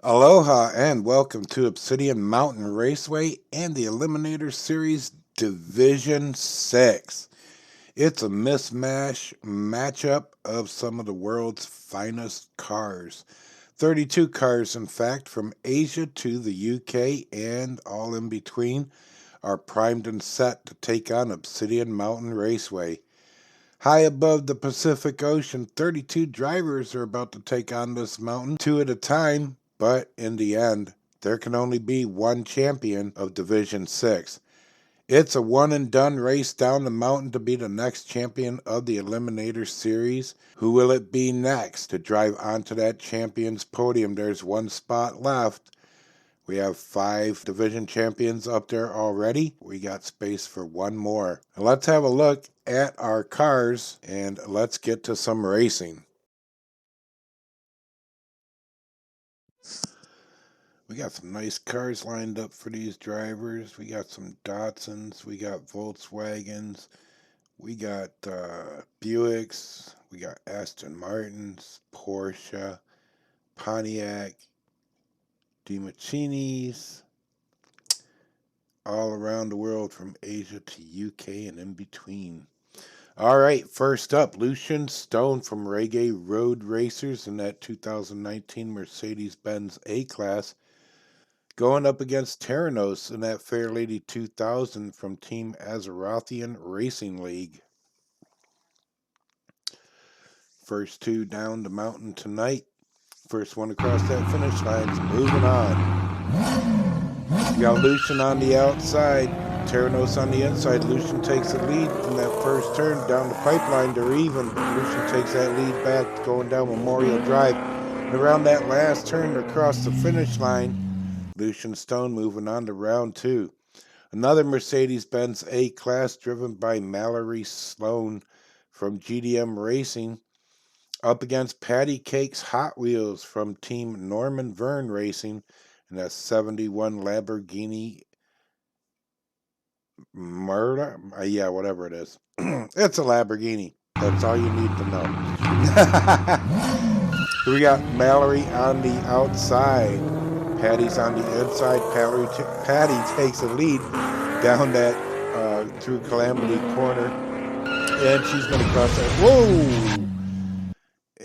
Aloha and welcome to Obsidian Mountain Raceway and the Eliminator Series Division 6. It's a mismatch matchup of some of the world's finest cars. 32 cars, in fact, from Asia to the UK and all in between are primed and set to take on Obsidian Mountain Raceway. High above the Pacific Ocean, 32 drivers are about to take on this mountain, two at a time, but in the end, there can only be one champion of Division 6. It's a one-and-done race down the mountain to be the next champion of the Eliminator Series. Who will it be next to drive onto that champion's podium? There's one spot left. We have 5 division champions up there already. We got space for one more. Now let's have a look at our cars and let's get to some racing. We got some nice cars lined up for these drivers. We got some Datsuns, we got Volkswagens, we got Buicks, we got Aston Martins, Porsche, Pontiac, DiMachinis, all around the world from Asia to UK and in between. All right, first up, Lucian Stone from Reggae Road Racers in that 2019 Mercedes-Benz A-Class, going up against Terranos in that Fairlady 2000 from Team Azerothian Racing League. First two down the mountain tonight. First one across that finish line's moving on. We got Lucian on the outside, Terranos on the inside. Lucian takes the lead in that first turn down the pipeline. They're even, but Lucian takes that lead back going down Memorial Drive. And around that last turn across the finish line, Lucian Stone moving on to round 2. Another Mercedes-Benz A-Class driven by Mallory Sloan from GDM Racing up against Patty Cake's Hot Wheels from Team Norman Verne Racing in a 71 Lamborghini Murder. Yeah, whatever it is. It's a Lamborghini. That's all you need to know. We got Mallory on the outside. Patty's on the inside. Patty takes the lead down that through Calamity Corner. And she's going to cross that. Whoa!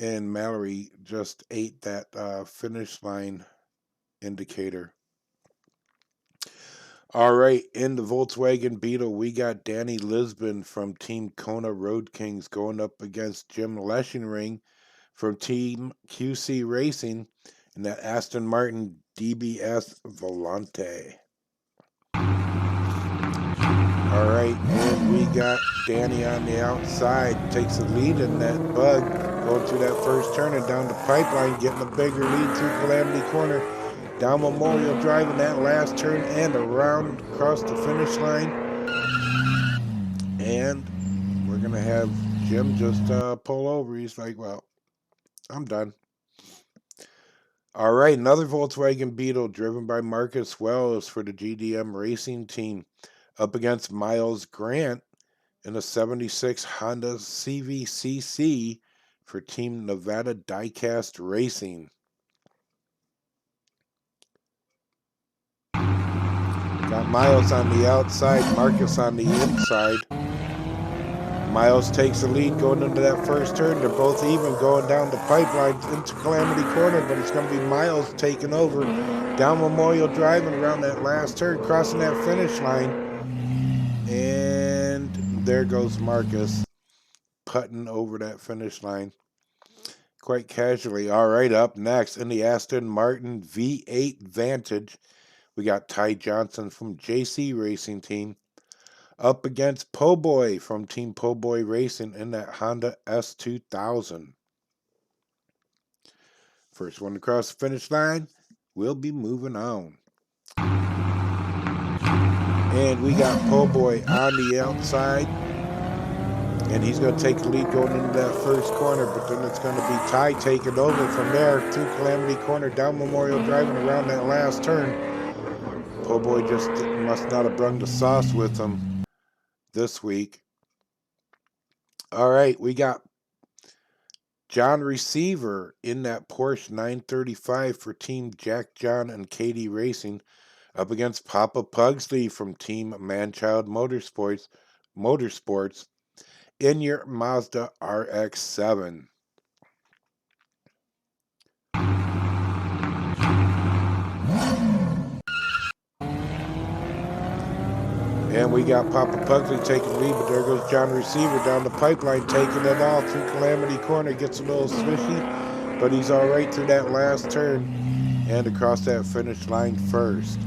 And Mallory just ate that finish line indicator. All right, in the Volkswagen Beetle, we got Danny Lisbon from Team Kona Road Kings going up against Jim Leschenring from Team QC Racing in that Aston Martin DBS Volante. All right, and we got Danny on the outside, takes the lead in that bug, going through that first turn and down the pipeline, getting a bigger lead through Calamity Corner, down Memorial Drive in that last turn and around across the finish line. And we're going to have Jim just pull over. He's like, well, I'm done. All right, another Volkswagen Beetle driven by Marcus Wells for the GDM Racing Team up against Miles Grant in a 76 Honda CVCC for Team Nevada Diecast Racing. Got Miles on the outside, Marcus on the inside. Miles takes the lead going into that first turn. They're both even going down the pipeline into Calamity Corner, but it's going to be Miles taking over down Memorial Drive and around that last turn, crossing that finish line. And there goes Marcus, putting over that finish line quite casually. All right, up next in the Aston Martin V8 Vantage, we got Ty Johnson from JC Racing Team up against Po Boy from Team Po Boy Racing in that Honda S2000. First one across the finish line, we'll be moving on. And we got Po Boy on the outside, and he's going to take the lead going into that first corner, but then it's going to be Ty taking over from there through Calamity Corner, down Memorial Drive, and around that last turn. Po Boy just must not have brung the sauce with him this week. All right, we got John Receiver in that Porsche 935 for Team Jack John and Katie Racing, up against Papa Pugsley from Team Manchild Motorsports in your Mazda RX-7. And we got Papa Pugsley taking the lead, but there goes John Receiver down the pipeline, taking it all through Calamity Corner. Gets a little swishy, but he's all right through that last turn and across that finish line first.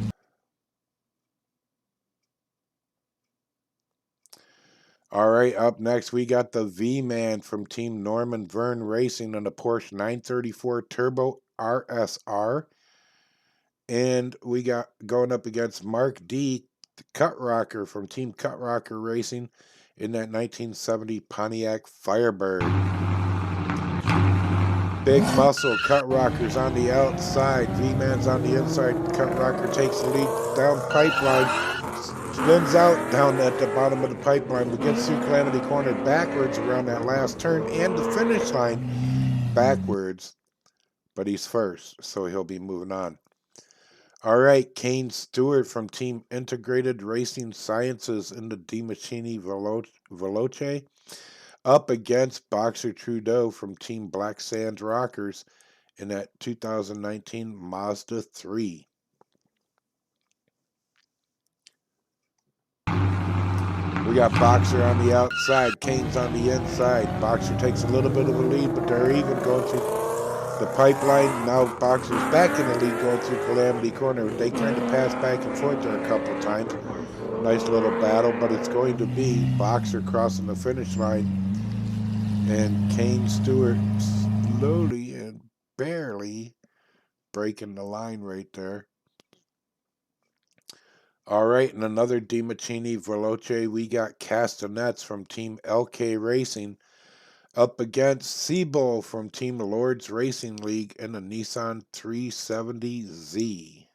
All right, up next, we got the V-Man from Team Norman Verne Racing on the Porsche 934 Turbo RSR. And we got going up against Mark D, the Cut Rocker from Team Cut Rocker Racing in that 1970 Pontiac Firebird. Big muscle, Cut Rocker's on the outside, V-Man's on the inside. Cut Rocker takes the lead down pipeline, spins out down at the bottom of the pipeline, but gets through Calamity Corner backwards around that last turn and the finish line backwards. But he's first, so he'll be moving on. All right, Kane Stewart from Team Integrated Racing Sciences in the DiMachini Veloce, up against Boxer Trudeau from Team Black Sands Rockers in that 2019 Mazda 3. We got Boxer on the outside, Kane's on the inside. Boxer takes a little bit of a lead, but they're even going through the pipeline. Now Boxer's back in the lead going through Calamity Corner. They kind of pass back and forth there a couple times. Nice little battle, but it's going to be Boxer crossing the finish line and Kane Stewart slowly and barely breaking the line right there. All right, and another DiMachini Veloce, we got Castanets from Team LK Racing up against Seabull from Team Lords Racing League in a Nissan 370Z.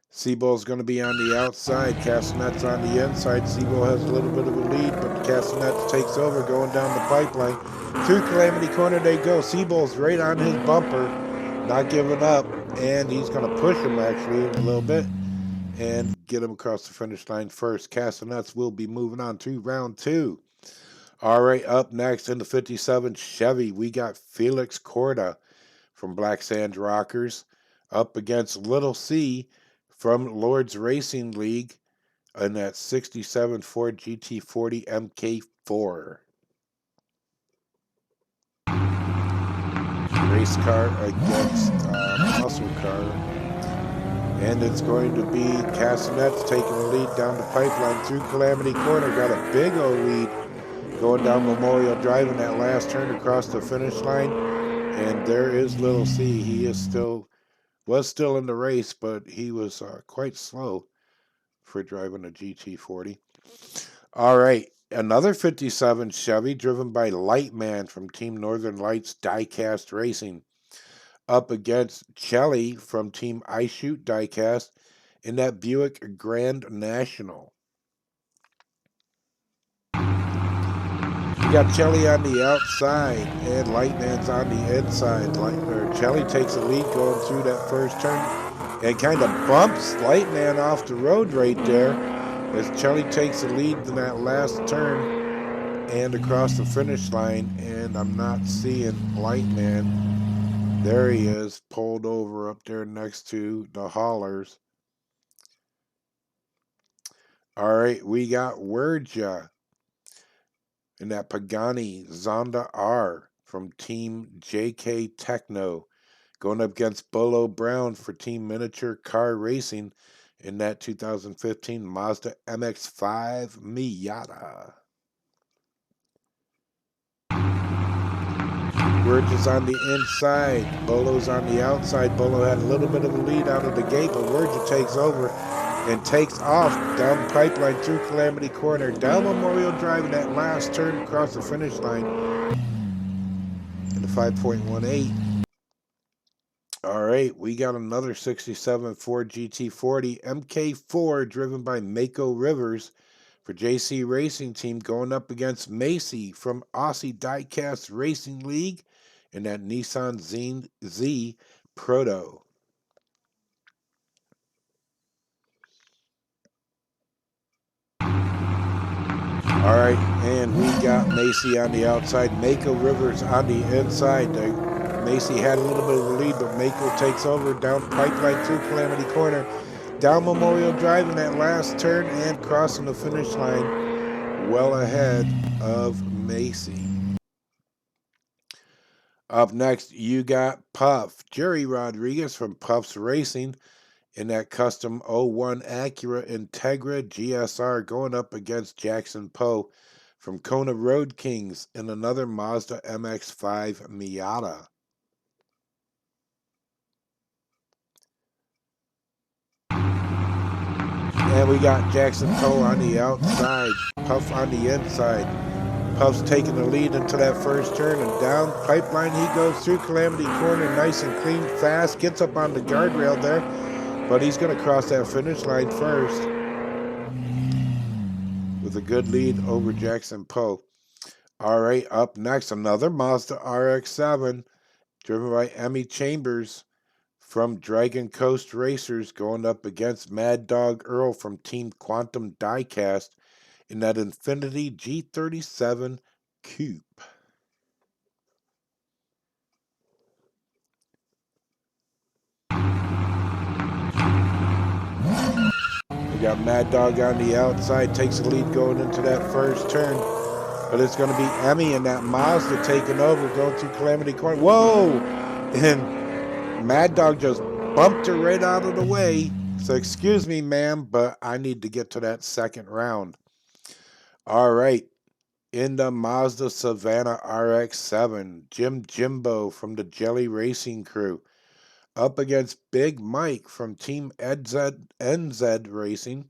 Seabull's going to be on the outside, Castanets on the inside. Seabull has a little bit of a lead, but Castanets takes over going down the pipeline. Through Calamity Corner they go. Seabull's right on his bumper, not giving up, and he's going to push him actually a little bit and get him across the finish line first. Castanets will be moving on to round 2. All right, up next in the 57 Chevy, we got Felix Corda from Black Sands Rockers up against Little C from Lords Racing League in that 67 Ford GT40 MK4. Race car against muscle car. And it's going to be Castanets taking the lead down the pipeline through Calamity Corner. Got a big old lead going down Memorial Drive in that last turn across the finish line. And there is Little C. He is was still in the race, but he was quite slow for driving a GT40. All right, another 57 Chevy driven by Lightman from Team Northern Lights Diecast Racing up against Chelly from Team I Shoot Diecast in that Buick Grand National. We got Chelly on the outside and Lightman's on the inside. Chelly takes the lead going through that first turn and kind of bumps Lightman off the road right there as Chelly takes the lead in that last turn and across the finish line. And I'm not seeing Lightman. There he is, pulled over up there next to the haulers. All right, we got Wordja in that Pagani Zonda R from Team JK Techno going up against Bolo Brown for Team Miniature Car Racing in that 2015 Mazda MX-5 Miata. Wordja's on the inside, Bolo's on the outside. Bolo had a little bit of a lead out of the gate, but Wordja takes over and takes off down the pipeline through Calamity Corner, down Memorial Drive in that last turn across the finish line in the 5.18. All right, we got another 67 Ford GT40 MK4 driven by Mako Rivers For JC Racing Team going up against Macy from Aussie Diecast Racing League in that Nissan Z Proto. All right, and we got Macy on the outside, Mako Rivers on the inside. Macy had a little bit of a lead, but Mako takes over down Pipeline through Calamity Corner, down Memorial Drive in that last turn, and crossing the finish line well ahead of Macy. Up next, you got Puff, Jerry Rodriguez from Puff's Racing in that custom 01 Acura Integra GSR going up against Jackson Poe from Kona Road Kings in another Mazda MX-5 Miata. And we got Jackson Poe on the outside, Puff on the inside. Puff's taking the lead into that first turn, and down Pipeline he goes through Calamity Corner, nice and clean, fast, gets up on the guardrail there, but he's going to cross that finish line first with a good lead over Jackson Poe. All right, up next, another Mazda RX-7 driven by Emmy Chambers from Dragon Coast Racers going up against Mad Dog Earl from Team Quantum Diecast in that Infiniti G37 Coupe. We got Mad Dog on the outside, takes the lead going into that first turn. But it's going to be Emmy and that Mazda taking over, going through Calamity Corner. Whoa! And Mad Dog just bumped her right out of the way. So excuse me, ma'am, but I need to get to that second round. All right. In the Mazda Savannah RX-7, Jimbo from the Jelly Racing Crew up against Big Mike from Team NZ Racing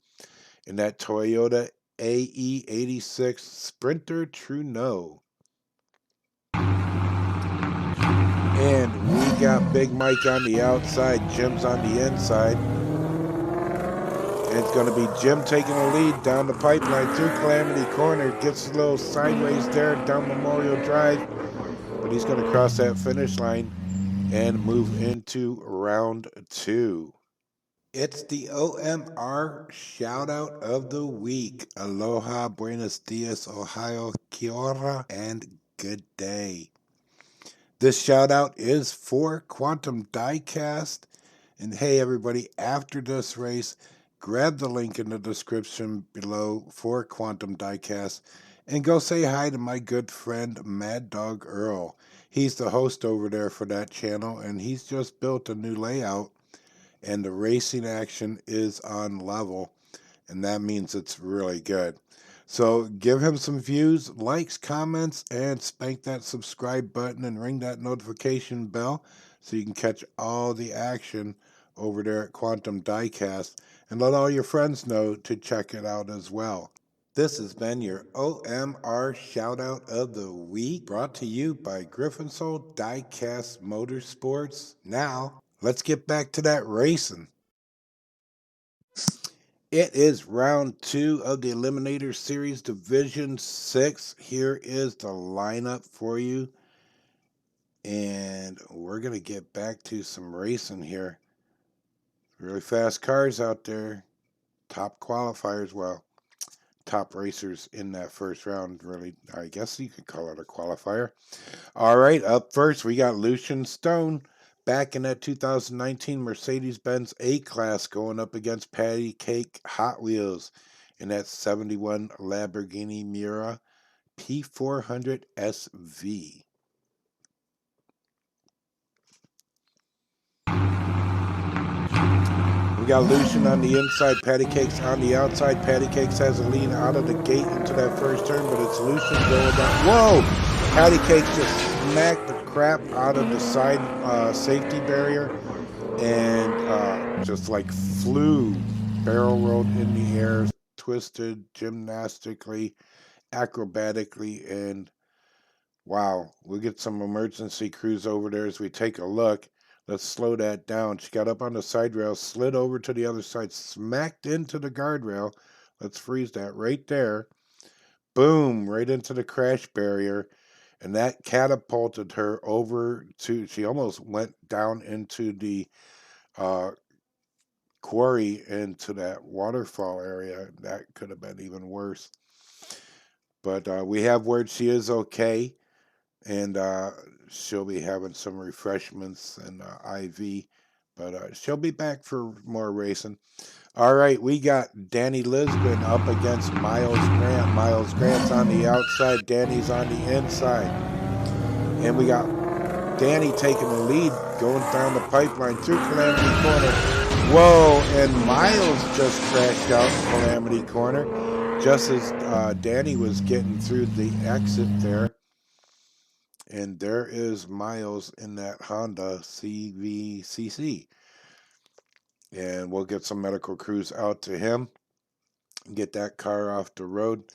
in that Toyota AE86 Sprinter True No. And we got Big Mike on the outside, Jim's on the inside. And it's going to be Jim taking the lead down the Pipeline through Calamity Corner. Gets a little sideways there down Memorial Drive. But he's going to cross that finish line and move into round 2. It's the OMR shout out of the week. Aloha, buenos dias, Ohio, kia ora, and good day. This shout out is for Quantum Diecast. And hey, everybody, after this race, grab the link in the description below for Quantum Diecast and go say hi to my good friend Mad Dog Earl. He's the host over there for that channel, and he's just built a new layout, and the racing action is on level, and that means it's really good. So give him some views, likes, comments, and spank that subscribe button and ring that notification bell so you can catch all the action over there at Quantum Diecast, and let all your friends know to check it out as well. This has been your OMR Shoutout of the Week, brought to you by Griffin Soul Diecast Motorsports. Now, let's get back to that racing. It is round 2 of the Eliminator Series Division 6. Here is the lineup for you. And we're going to get back to some racing here. Really fast cars out there. Top qualifiers. Well, top racers in that first round. Really, I guess you could call it a qualifier. All right, up first, we got Lucian Stone. Back in that 2019 Mercedes-Benz A-Class going up against Patty Cake Hot Wheels in that 71 Lamborghini Miura P400 SV. We got Lucian on the inside, Patty Cakes on the outside. Patty Cakes has a lead out of the gate into that first turn, but it's Lucian going down. Whoa! Patty Cakes just smacked the crap out of the side safety barrier and just like flew, barrel rolled in the air, twisted gymnastically, acrobatically, and wow, we'll get some emergency crews over there as we take a look. Let's slow that down. She got up on the side rail, slid over to the other side, smacked into the guardrail. Let's freeze that right there. Boom, right into the crash barrier. And that catapulted her over to, she almost went down into the quarry, into that waterfall area. That could have been even worse. But we have word she is okay. And she'll be having some refreshments and IV. But she'll be back for more racing. All right, we got Danny Lisbon up against Miles Grant. Miles Grant's on the outside, Danny's on the inside. And we got Danny taking the lead, going down the pipeline through Calamity Corner. Whoa, and Miles just crashed out in Calamity Corner just as Danny was getting through the exit there. And there is Miles in that Honda CVCC. And we'll get some medical crews out to him and get that car off the road.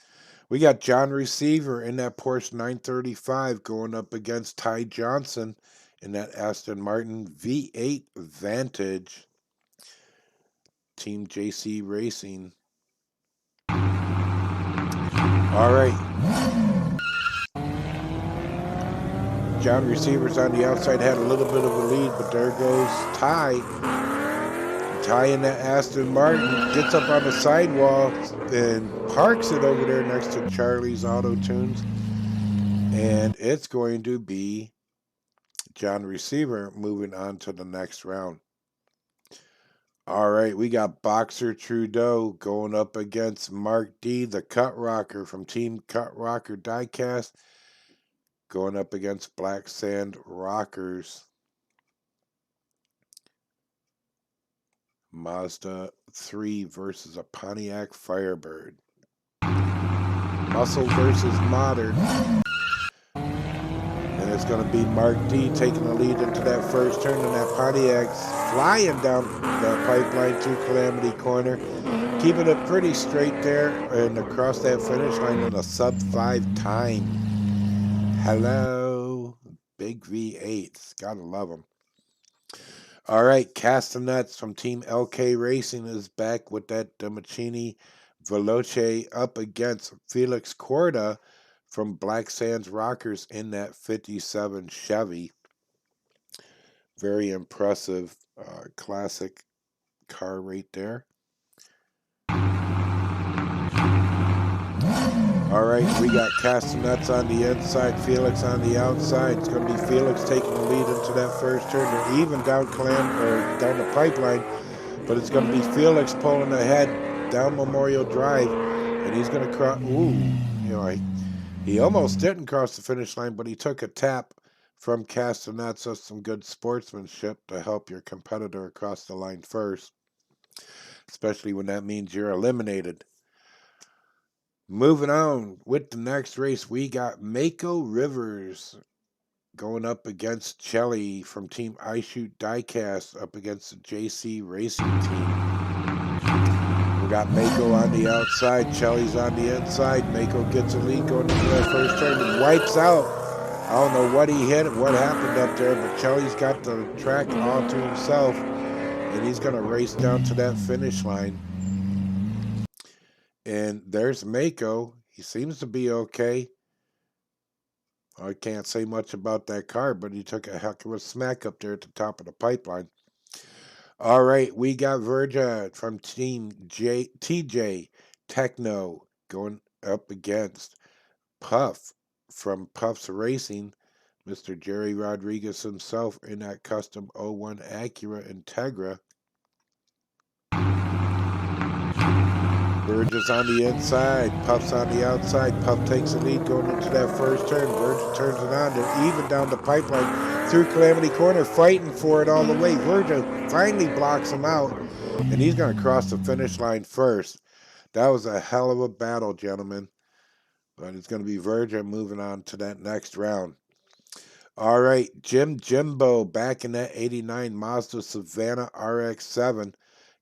We got John Receiver in that Porsche 935 going up against Ty Johnson in that Aston Martin V8 Vantage. Team JC Racing. All right. John Receiver's on the outside, had a little bit of a lead, but there goes Ty. Ty in that Aston Martin gets up on the sidewalk and parks it over there next to Charlie's Auto Tunes. And it's going to be John Receiver moving on to the next round. All right, we got Boxer Trudeau going up against Mark D, the Cut Rocker from Team Cut Rocker Diecast, going up against Black Sand Rockers. Mazda 3 versus a Pontiac Firebird. Muscle versus Modern. And it's going to be Mark D taking the lead into that first turn, and that Pontiac's flying down the pipeline through Calamity Corner, keeping it pretty straight there and across that finish line in a sub-5 time. Hello, big V8s. Gotta love them. All right, Castanets from Team LK Racing is back with that Domachini Veloce up against Felix Corda from Black Sands Rockers in that 57 Chevy. Very impressive classic car right there. All right, we got Castanets on the inside, Felix on the outside. It's going to be Felix taking the lead into that first turn. They're even down down the pipeline, but it's going to be Felix pulling ahead down Memorial Drive, and he's going to cross. Ooh, you know, he almost didn't cross the finish line, but he took a tap from Castanets. That's some good sportsmanship to help your competitor across the line first, especially when that means you're eliminated. Moving on with the next race, we got Mako Rivers going up against Chelly from Team I Shoot Diecast up against the JC Racing team. We got Mako on the outside, Chelly's on the inside. Mako gets a lead going into that first turn and wipes out. I don't know what he hit, what happened up there, but Chelly's got the track all to himself, and he's going to race down to that finish line. And there's Mako. He seems to be okay. I can't say much about that car, but he took a heck of a smack up there at the top of the pipeline. All right, we got Virja from Team TJ Techno going up against Puff from Puff's Racing, Mr. Jerry Rodriguez himself in that custom 01 Acura Integra. Virgil's on the inside, Puff's on the outside. Puff takes the lead going into that first turn. Virgil turns it on. They're even down the pipeline through Calamity Corner, fighting for it all the way. Virgil finally blocks him out, and he's going to cross the finish line first. That was a hell of a battle, gentlemen. But it's going to be Virgil moving on to that next round. All right, Jimbo back in that 89 Mazda Savannah RX-7.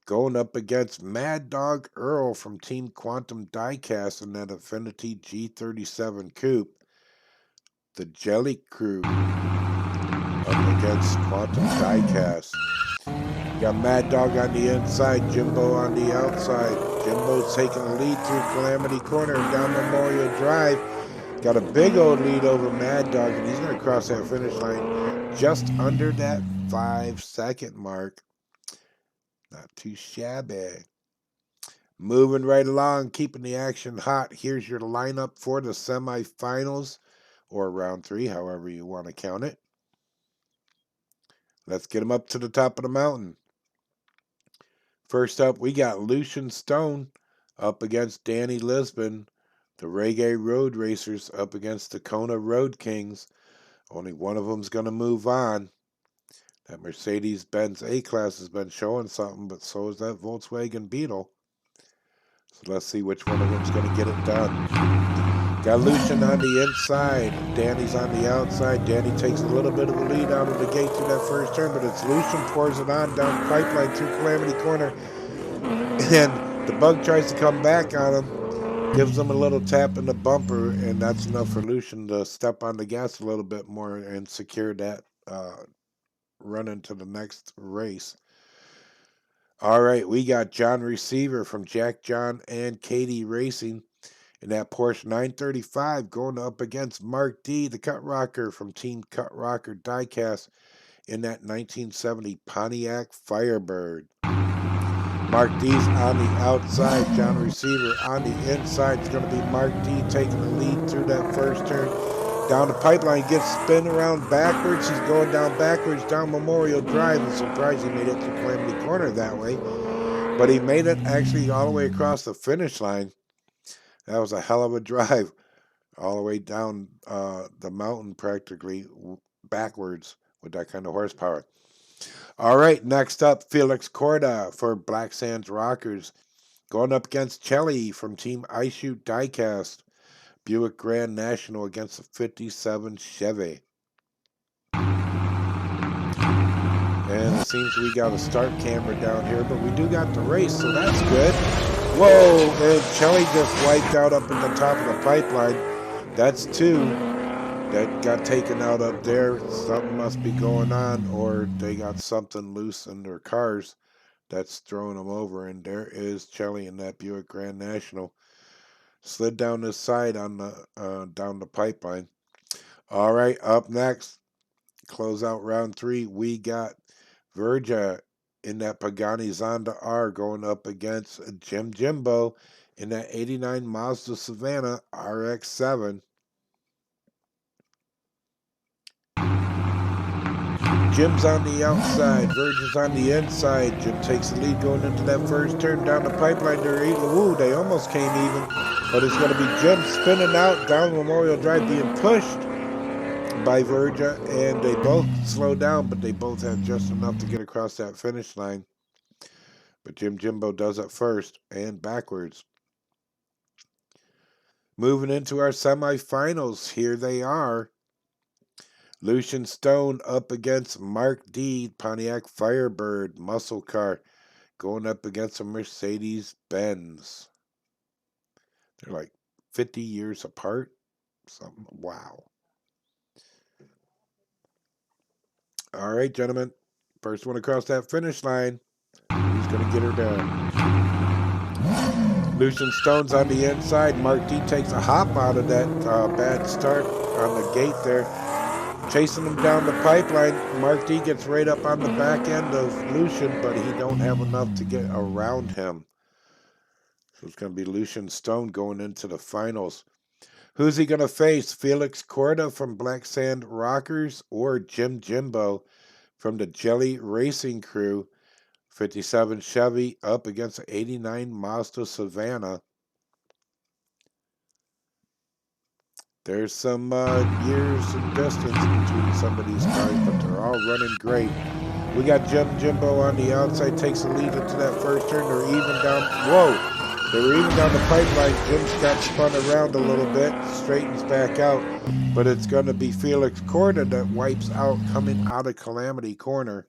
Going up against Mad Dog Earl from Team Quantum Diecast in that Affinity G37 Coupe. The Jelly Crew up against Quantum Diecast. You got Mad Dog on the inside, Jimbo on the outside. Jimbo's taking the lead through Calamity Corner and down Memorial Drive. Got a big old lead over Mad Dog, and he's going to cross that finish line just under that 5-second mark. Not too shabby. Moving right along, keeping the action hot. Here's your lineup for the semifinals, or round 3, however you want to count it. Let's get them up to the top of the mountain. First up, we got Lucian Stone up against Danny Lisbon. The Reggae Road Racers up against the Kona Road Kings. Only one of them's going to move on. That Mercedes-Benz A-Class has been showing something, but so is that Volkswagen Beetle. So let's see which one of them's going to get it done. Got Lucian on the inside. Danny's on the outside. Danny takes a little bit of a lead out of the gate through that first turn, but it's Lucian pours it on down the pipeline through Calamity Corner. And the bug tries to come back on him, gives him a little tap in the bumper, and that's enough for Lucian to step on the gas a little bit more and secure that run into the next race. All right, we got John Receiver from Jack, John, and Katie Racing in that Porsche 935 going up against Mark D, the Cut Rocker from Team Cut Rocker Diecast in that 1970 Pontiac Firebird. Mark D's on the outside, John Receiver on the inside. It's going to be Mark D taking the lead through that first turn. Down the pipeline, gets spin around backwards. He's going down backwards down Memorial Drive. I'm surprised he made it to Calamity Corner that way. But he made it actually all the way across the finish line. That was a hell of a drive. All the way down the mountain practically backwards with that kind of horsepower. All right, next up, Felix Corda for Black Sands Rockers. Going up against Chelly from Team Ice Shoot Diecast. Buick Grand National against the 57 Chevy. And it seems we got a start camera down here, but we do got the race, so that's good. Whoa, and Chelly just wiped out up at the top of the pipeline. That's 2 that got taken out up there. Something must be going on, or they got something loose in their cars that's throwing them over. And there is Chelly in that Buick Grand National. Slid down this side on the down the pipeline. All right, up next, close out round 3. We got Verja in that Pagani Zonda R going up against Jimbo in that 89 Mazda Savannah RX-7. Jim's on the outside, Virgin's on the inside. Jim takes the lead going into that first turn down the pipeline. They almost came even, but it's going to be Jim spinning out down Memorial Drive, being pushed by Verja, and they both slow down, but they both have just enough to get across that finish line. But Jimbo does it first and backwards. Moving into our semifinals, here they are. Lucian Stone up against Mark D, Pontiac Firebird muscle car, going up against a Mercedes-Benz. They're like 50 years apart. Something. Wow. All right, gentlemen. First one across that finish line. Who's going to get her done? Lucian Stone's on the inside. Mark D takes a hop out of that bad start on the gate there. Chasing him down the pipeline. Mark D gets right up on the back end of Lucian, but he don't have enough to get around him. So it's going to be Lucian Stone going into the finals. Who's he going to face? Felix Corda from Black Sand Rockers or Jimbo from the Jelly Racing Crew? 57 Chevy up against the 89 Mazda Savannah. There's some years and distance between some of these cars, but they're all running great. We got Jimbo on the outside, takes the lead into that first turn. They're even down. Whoa! They were even down the pipeline. Jim's got spun around a little bit, straightens back out, but it's going to be Felix Corda that wipes out coming out of Calamity Corner.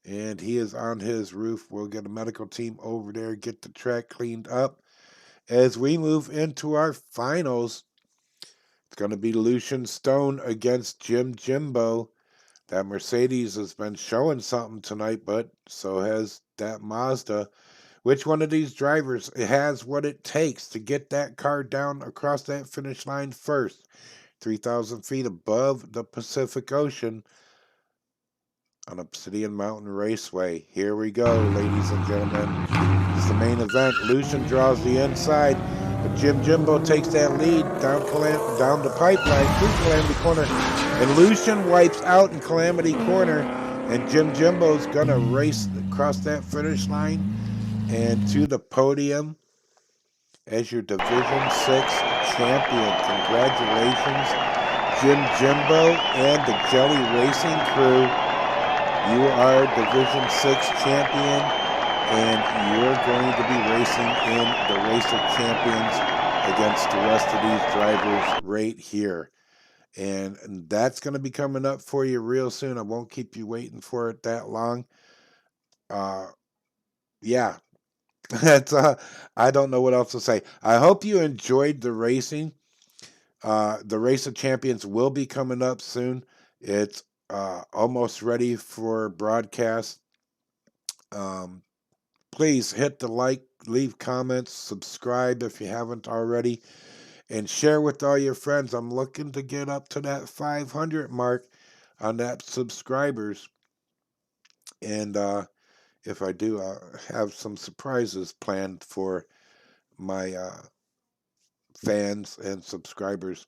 And he is on his roof. We'll get a medical team over there, get the track cleaned up. As we move into our finals, it's going to be Lucian Stone against Jimbo That Mercedes has been showing something tonight, but so has that Mazda. Which one of these drivers has what it takes to get that car down across that finish line first? 3,000 feet above the Pacific Ocean on Obsidian Mountain Raceway. Here we go, ladies and gentlemen. It's the main event. Lucian draws the inside, but Jimbo takes that lead down the pipeline through Calamity Corner. And Lucian wipes out in Calamity Corner, and Jimbo's going to race across that finish line and to the podium as your Division 6 champion. Congratulations, Jimbo and the Jelly Racing crew. You are Division 6 champion, and you're going to be racing in the Race of Champions against the rest of these drivers right here. And that's going to be coming up for you real soon. I won't keep you waiting for it that long. Yeah, that's I don't know what else to say. I hope you enjoyed the racing. The Race of Champions will be coming up soon. It's almost ready for broadcast. Please hit the like, leave comments, subscribe if you haven't already, and share with all your friends. I'm looking to get up to that 500 mark on that subscribers. And if I do, I'll have some surprises planned for my fans and subscribers.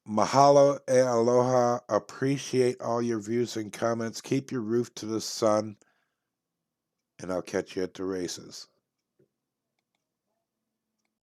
Mahalo e aloha. Appreciate all your views and comments. Keep your roof to the sun, and I'll catch you at the races.